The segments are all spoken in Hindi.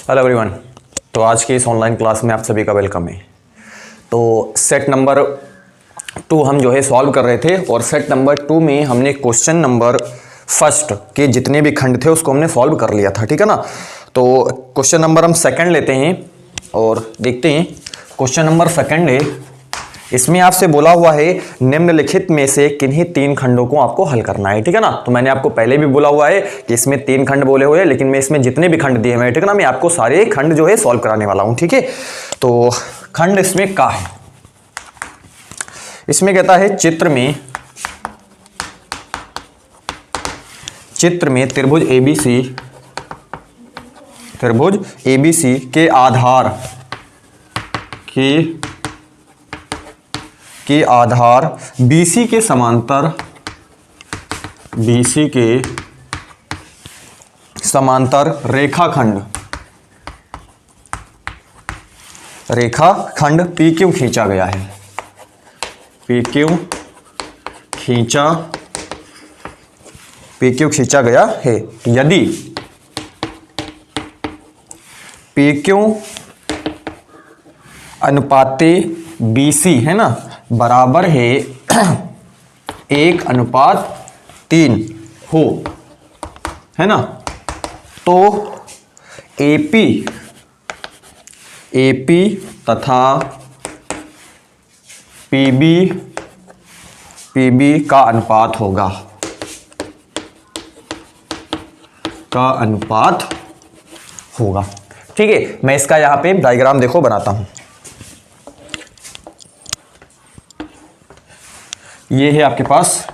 Hello everyone. तो आज की इस ऑनलाइन क्लास में आप सभी का वेलकम है। तो सेट नंबर 2 हम जो है सॉल्व कर रहे थे और सेट नंबर 2 में हमने क्वेश्चन नंबर फर्स्ट के जितने भी खंड थे उसको हमने सॉल्व कर लिया था, ठीक है ना। तो क्वेश्चन नंबर हम सेकंड लेते हैं और देखते हैं। क्वेश्चन नंबर सेकंड है, इसमें आपसे बोला हुआ है निम्नलिखित में से किन्हीं 3 खंडों को आपको हल करना है, ठीक है ना। तो मैंने आपको पहले भी बोला हुआ है कि इसमें 3 खंड बोले हुए हैं, लेकिन मैं इसमें जितने भी खंड दिए हैं, ठीक है ना, मैं आपको सारे खंड जो है सॉल्व कराने वाला हूं, ठीक है। तो खंड इसमें का है, इसमें कहता है चित्र में त्रिभुज एबीसी के आधार BC के समांतर रेखाखंड PQ खींचा गया है। PQ खींचा गया है। यदि PQ अनुपाते BC है ना बराबर है 1:3 हो, है ना, तो AP तथा PB का अनुपात होगा, ठीक है। मैं इसका यहां पे डायग्राम देखो बनाता हूं। ये है आपके पास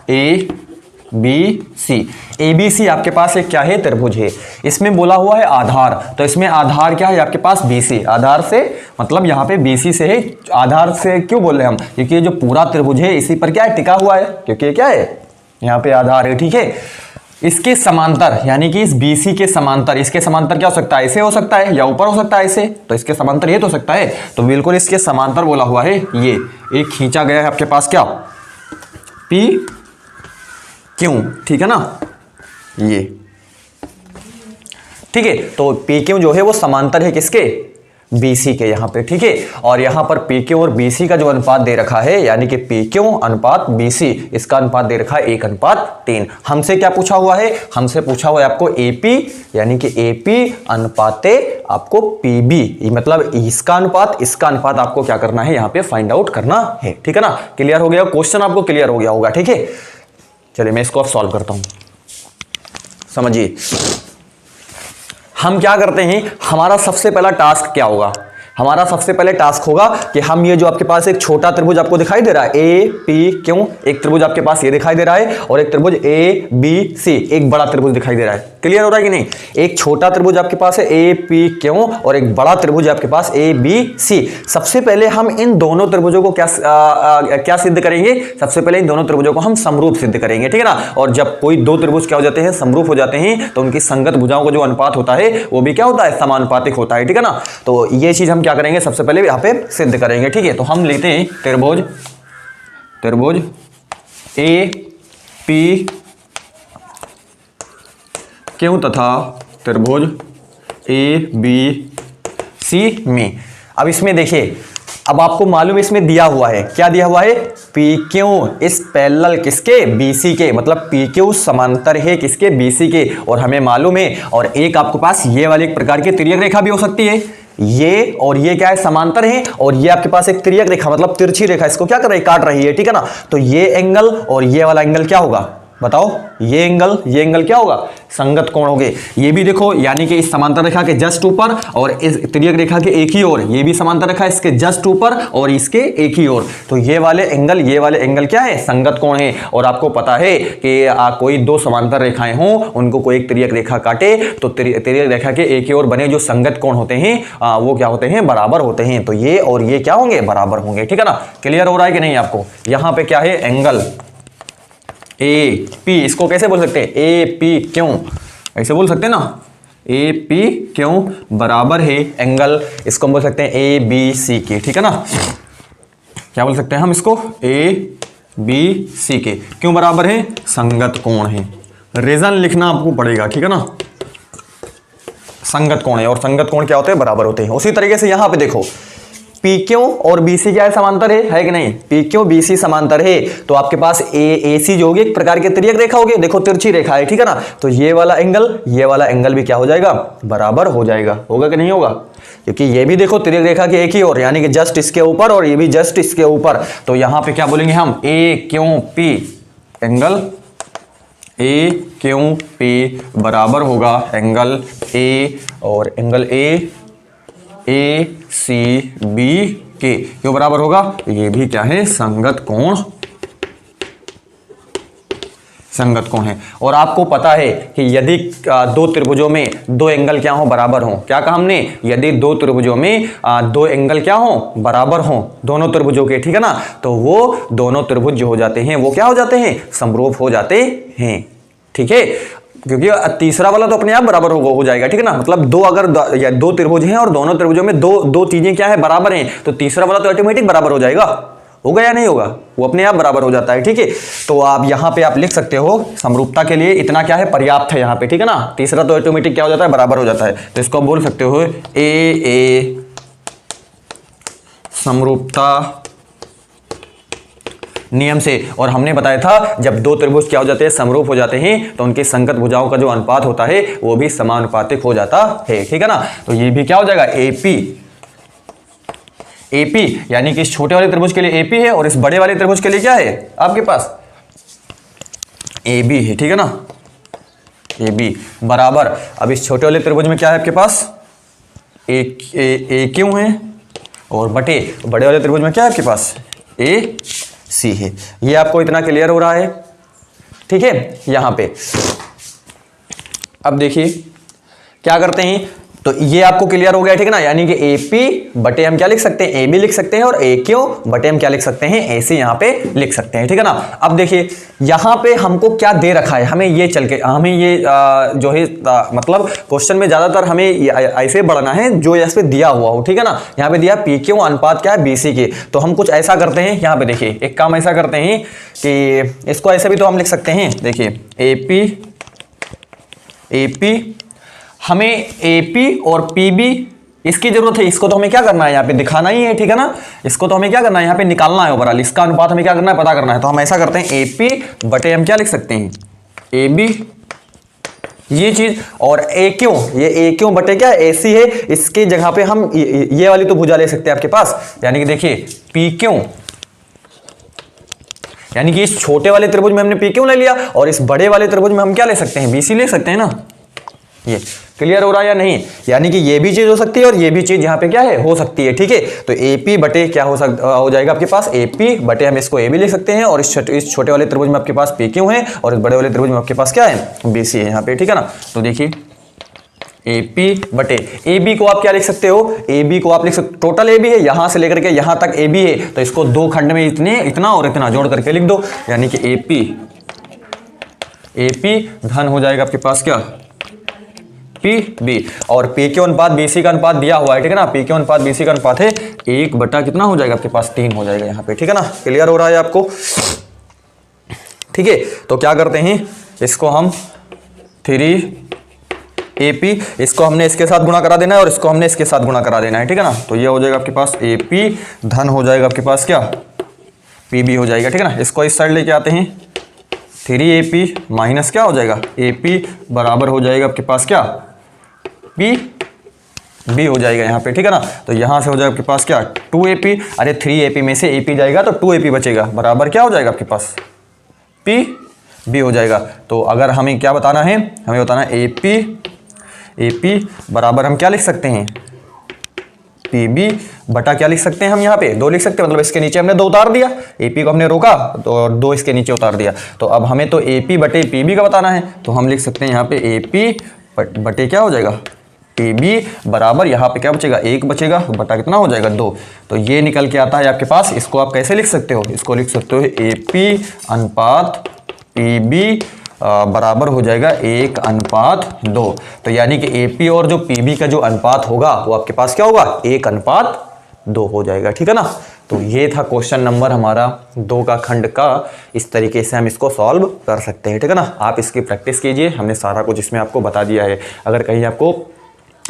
ABC आपके पास एक क्या है, त्रिभुज है। इसमें बोला हुआ है आधार, तो इसमें आधार क्या है आपके पास BC। आधार से मतलब यहाँ पे BC से है। आधार से क्यों बोल रहे हैं हम, क्योंकि ये जो पूरा त्रिभुज है इसी पर क्या है, टिका हुआ है, क्योंकि ये क्या है, यहाँ पे आधार है, ठीक है। इसके समांतर यानी कि इस BC के समांतर, इसके समांतर क्या हो सकता है, ऐसे हो सकता है या ऊपर हो सकता है ऐसे, तो इसके समांतर ये तो हो सकता है। तो बिल्कुल इसके समांतर बोला हुआ है, ये एक खींचा गया है आपके पास क्या, PQ, ठीक है ना, ये ठीक है। तो PQ जो है वो समांतर है किसके, BC के यहाँ पे, ठीक है। और यहाँ पर PQ और BC का जो अनुपात दे रखा है, यानी कि PQ अनुपात BC, इसका अनुपात दे रखा है 1:3। हमसे क्या पूछा हुआ है, हमसे पूछा हुआ है आपको AP, यानी कि AP अनुपाते आपको PB, मतलब इसका अनुपात आपको क्या करना है, यहाँ पे फाइंड आउट करना है, ठीक है ना। क्लियर हो गया, क्वेश्चन आपको क्लियर हो गया होगा, ठीक है। चलिए मैं इसको अब सॉल्व करता हूं, समझिए। हम क्या करते हैं, हमारा सबसे पहला टास्क क्या होगा, हमारा सबसे पहले टास्क होगा कि हम ये जो आपके पास एक छोटा त्रिभुज आपको दिखाई दे रहा है APQ, एक त्रिभुज आपके पास ये दिखाई दे रहा है, और एक त्रिभुज ABC, एक बड़ा त्रिभुज दिखाई दे रहा है। क्लियर हो रहा है कि नहीं। एक छोटा त्रिभुज आपके पास है APQ और एक बड़ा त्रिभुज आपके पास ABC। सबसे पहले हम इन दोनों त्रिभुजों को क्या सिद्ध करेंगे, सबसे पहले इन दोनों त्रिभुजों को हम समरूप सिद्ध करेंगे, ठीक है ना। और जब कोई दो त्रिभुज क्या हो जाते हैं, समरूप हो जाते हैं, तो उनकी संगत भुजाओं का जो अनुपात होता है वो भी क्या होता है, समानुपातिक होता है, ठीक है ना। तो ये चीज हम क्या करेंगे, सबसे पहले यहाँ पे सिद्ध करेंगे, ठीक है। तो हम लेते हैं त्रिभुज APQ तथा त्रिभुज ABC में। अब इसमें देखिए, अब आपको मालूम इसमें दिया हुआ है, क्या दिया हुआ है, PQ इस पैरेलल किसके, BC के, मतलब PQ समांतर है किसके, BC के। और हमें मालूम है, और एक आपके पास ये वाली एक प्रकार की तिर्यक रेखा भी हो सकती है, ये और ये क्या है, समांतर है, और ये आपके पास एक तिर्यक रेखा मतलब तिरछी रेखा, इसको क्या कर रही है, काट रही है, ठीक है ना। तो ये एंगल और ये वाला एंगल क्या होगा, बताओ, ये एंगल क्या होगा, संगत कोण होंगे। ये भी देखो, यानी कि इस समांतर रेखा के जस्ट ऊपर और इस तिर्यक रेखा के एक ही ओर, ये भी समांतर रेखा इसके जस्ट ऊपर और इसके एक ही ओर, तो ये वाले एंगल क्या है, संगत कोण है। और आपको पता है कि कोई दो समांतर रेखाएं हों, उनको कोई एक तिर्यक रेखा काटे, तो तिर्यक रेखा के एक ही ओर बने जो संगत कोण होते हैं वो क्या होते हैं, बराबर होते हैं। तो ये और ये क्या होंगे, बराबर होंगे, ठीक है ना। क्लियर हो रहा है कि नहीं आपको। यहां पे क्या है, एंगल AP, इसको कैसे बोल सकते हैं, APQ, ऐसे बोल सकते हैं ना, APQ बराबर है एंगल, इसको हम बोल सकते हैं ABC के, ठीक है ना। क्या बोल सकते हैं हम इसको, ABC के। क्यों बराबर है, संगत कोण है। रीजन लिखना आपको पड़ेगा, ठीक है ना, संगत कोण है, और संगत कोण क्या होते हैं, बराबर होते हैं। उसी तरीके से यहां पे देखो पी क्यू और बी सी क्या है, समांतर है कि नहीं, पी क्यू बी सी समांतर है, तो आपके पास ए सी जो होगी एक प्रकार की तिर्यक रेखा होगी, देखो तिरछी रेखा है, ठीक है ना, तो ये वाला एंगल भी क्या हो जाएगा, बराबर हो जाएगा, होगा कि नहीं होगा, क्योंकि ये भी देखो तिर्यक रेखा की एक ही ओर, यानी कि जस्ट इसके ऊपर और ये भी जस्ट इसके ऊपर, तो यहां पे क्या बोलेंगे हम, A Q P, angle A Q P बराबर होगा एंगल ए, और एंगल ए सी बी के, क्यों बराबर होगा, ये भी क्या है, संगत कोण है। और आपको पता है कि यदि दो त्रिभुजों में दो एंगल क्या हो, बराबर हो, क्या कहा हमने, यदि दो त्रिभुजों में दो एंगल क्या हो, बराबर हो, दोनों त्रिभुजों के, ठीक है ना, तो वो दोनों त्रिभुज जो हो जाते हैं वो क्या हो जाते हैं, समरूप हो जाते हैं, ठीक है, क्योंकि तीसरा वाला तो अपने आप बराबर हो जाएगा, ठीक है ना, मतलब दो त्रिभुज हैं और दोनों त्रिभुजों में दो चीजें क्या है, बराबर हैं, तो तीसरा वाला तो ऑटोमेटिक बराबर हो जाएगा, होगा या नहीं होगा, वो अपने आप बराबर हो जाता है, ठीक है। तो आप यहां पे आप लिख सकते हो समरूपता के लिए इतना क्या है, पर्याप्त है यहां पे, ठीक है ना, तीसरा तो ऑटोमेटिक क्या हो जाता है, बराबर हो जाता है, तो इसको आप बोल सकते हो ए समरूपता नियम से। और हमने बताया था जब दो त्रिभुज क्या हो जाते हैं, समरूप हो जाते हैं, तो उनके संगत भुजाओं का जो अनुपात होता है वो भी समानुपातिक हो जाता है, ठीक है ना, तो ये भी क्या हो जाएगा, एपी यानी कि इस छोटे वाले त्रिभुज के लिए एपी है और इस बड़े वाले त्रिभुज के लिए क्या है आपके पास, AB है, ठीक है ना, AB बराबर, अब इस छोटे वाले त्रिभुज में क्या है आपके पास, ए क्यू है, और बटे बड़े वाले त्रिभुज में क्या है आपके पास, ए सी है। ये आपको इतना क्लियर हो रहा है, ठीक है। यहां पे अब देखिए क्या करते हैं, तो ये आपको क्लियर हो गया, ठीक है ना, यानी कि AP बटे हम क्या लिख सकते हैं, AB लिख सकते हैं, और AQ बटे हम क्या लिख सकते हैं, AC यहां पे लिख सकते हैं, ठीक है ना। अब देखिए यहां पे हमको क्या दे रखा है, हमें ये जो है मतलब क्वेश्चन में ज्यादातर हमें ऐसे बढ़ना है जो इस पे दिया हुआ हो, ठीक है ना, यहाँ पे दिया PQ अनुपात क्या है BC के, तो हम कुछ ऐसा करते हैं, यहाँ पे देखिए एक काम ऐसा करते हैं कि इसको ऐसे भी तो हम लिख सकते हैं, देखिए AP हमें AP और PB इसकी जरूरत है, इसको तो हमें क्या करना है, यहाँ पे दिखाना ही है, ठीक है ना, इसको तो हमें क्या करना है, यहाँ पे निकालना है ओवरऑल, इसका अनुपात हमें क्या करना है, पता करना है, तो हम ऐसा करते हैं AP बटे हम क्या लिख सकते हैं, AB ये चीज, और AQ बटे क्या AC है, इसकी जगह पे हम ये वाली तो भुजा ले सकते हैं आपके पास, यानी कि देखिए PQ, यानी कि इस छोटे वाले त्रिभुज में हमने PQ ले लिया और इस बड़े वाले त्रिभुज में हम क्या ले सकते हैं, BC ले सकते हैं ना। ये क्लियर हो रहा है या नहीं, यानी कि ये भी चीज हो सकती है और ये भी चीज यहाँ पे क्या है, हो सकती है, ठीक है। तो AP बटे क्या हो जाएगा आपके पास, AP बटे हम इसको AB लिख सकते हैं, और इस छोटे वाले त्रिभुज में आपके पास PQ है और इस बड़े वाले त्रिभुज में आपके पास क्या है, BC है यहाँ पे, ठीक है ना। तो देखिए AP बटे AB को आप क्या लिख सकते हो, AB को आप लिख सकते, टोटल AB है, यहां से लेकर के यहां तक AB है, तो इसको दो खंड में इतना और इतना जोड़ करके लिख दो, यानी कि AP धन हो जाएगा आपके पास क्या, PB, और PQ अनुपात BC का अनुपात दिया हुआ है, ठीक है ना, PQ अनुपात BC का अनुपात है 1 बटा कितना हो जाएगा आपके पास, 3 हो जाएगा यहाँ पे, ठीक है ना। क्लियर हो रहा है आपको, ठीक है। तो क्या करते हैं, इसको हम 3AP, इसको हमने इसके साथ गुणा करा देना है और इसको हमने इसके साथ गुणा करा देना है, ठीक है ना। तो ये हो जाएगा आपके पास AP धन हो जाएगा आपके पास क्या, PB हो जाएगा, ठीक है ना। इसको इस साइड लेके आते हैं, 3AP माइनस क्या हो जाएगा, AP बराबर हो जाएगा आपके पास क्या, PB हो जाएगा यहाँ पे, ठीक है ना। तो यहाँ से हो जाएगा आपके पास क्या, 2AP, अरे 3AP में से AP जाएगा तो 2AP बचेगा, बराबर क्या हो जाएगा आपके पास, PB हो जाएगा। तो अगर हमें क्या बताना है, हमें बताना है AP बराबर हम क्या लिख सकते हैं, PB बटा क्या लिख सकते हैं हम, यहाँ पे 2 लिख सकते हैं, मतलब इसके नीचे हमने 2 उतार दिया, AP को हमने रोका तो 2 इसके नीचे उतार दिया, तो अब हमें तो AP बटे PB का बताना है, तो हम लिख सकते हैं यहाँ पे AP बटे क्या हो जाएगा, PB बराबर यहाँ पे क्या बचेगा, 1 बचेगा बटा कितना हो जाएगा, 2। तो ये निकल के आता है आपके पास, इसको आप कैसे लिख सकते हो, इसको लिख सकते हो AP अनुपात PB बराबर हो जाएगा 1:2। तो यानी कि AP और जो PB का जो अनुपात होगा वो आपके पास क्या होगा, 1:2 हो जाएगा, ठीक है ना। तो ये था क्वेश्चन नंबर हमारा 2 का खंड का, इस तरीके से हम इसको सॉल्व कर सकते हैं, ठीक है ना। आप इसकी प्रैक्टिस कीजिए, हमने सारा कुछ इसमें आपको बता दिया है। अगर कहीं आपको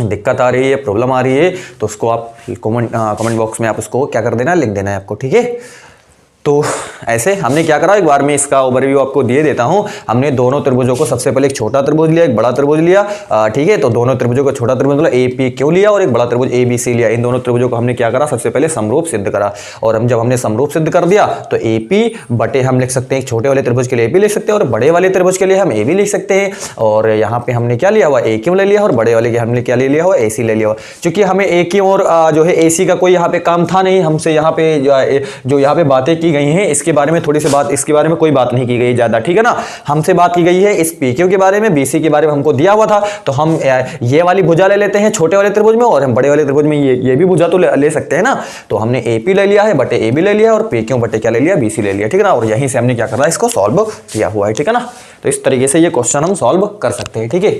दिक्कत आ रही है, प्रॉब्लम आ रही है, तो उसको आप कमेंट बॉक्स में आप उसको क्या कर देना, लिख देना है आपको, ठीक है। तो ऐसे हमने क्या करा, एक बार मैं इसका ओवरव्यू आपको दिए देता हूं। हमने दोनों त्रिभुजों को, सबसे पहले एक छोटा त्रिभुज लिया, एक बड़ा त्रिभुज लिया, ठीक है। तो दोनों त्रिभुजों को, छोटा त्रिभुज मतलब ए पी क्यू लिया और एक बड़ा त्रिभुज ए बी सी लिया। इन दोनों त्रिभुजों को हमने क्या करा, सबसे पहले समरूप सिद्ध करा। और हम जब हमने समरूप सिद्ध कर दिया तो ए पी बटे हम लिख सकते हैं, एक छोटे वाले त्रिभुज के लिए ए पी लिख सकते हैं और बड़े वाले त्रिभुज के लिए हम ए बी लिख सकते हैं। और यहाँ पे हमने क्या लिया हुआ, ए क्यू ले लिया और बड़े वाले के हमने क्या ले लिया हुआ, ए सी ले लिया हुआ। क्योंकि हमें ए क्यू और जो है ए सी का कोई यहाँ पे काम था नहीं, हमसे यहाँ पे जो यहाँ पे बातें की गई हैं इसके बारे में थोड़ी सी बात, इसके बारे में कोई बात नहीं की गई ज्यादा, ठीक है ना। हमसे बात की गई है इस पीक्यू के बारे में, बीसी के बारे में हमको दिया हुआ था। तो हम ये वाली भुजा ले लेते हैं छोटे वाले त्रिभुज में और हम बड़े वाले त्रिभुज में ये भी भुजा तो ले सकते हैं ना। तो हमने एपी ले लिया है बटे ए बी ले लिया और पीक्यू बटे क्या ले लिया, बीसी ले लिया, ठीक है ना। और यहीं से हमने क्या करना है, इसको सॉल्व किया हुआ है, ठीक है ना। तो इस तरीके से ये क्वेश्चन हम सॉल्व कर सकते हैं, ठीक है।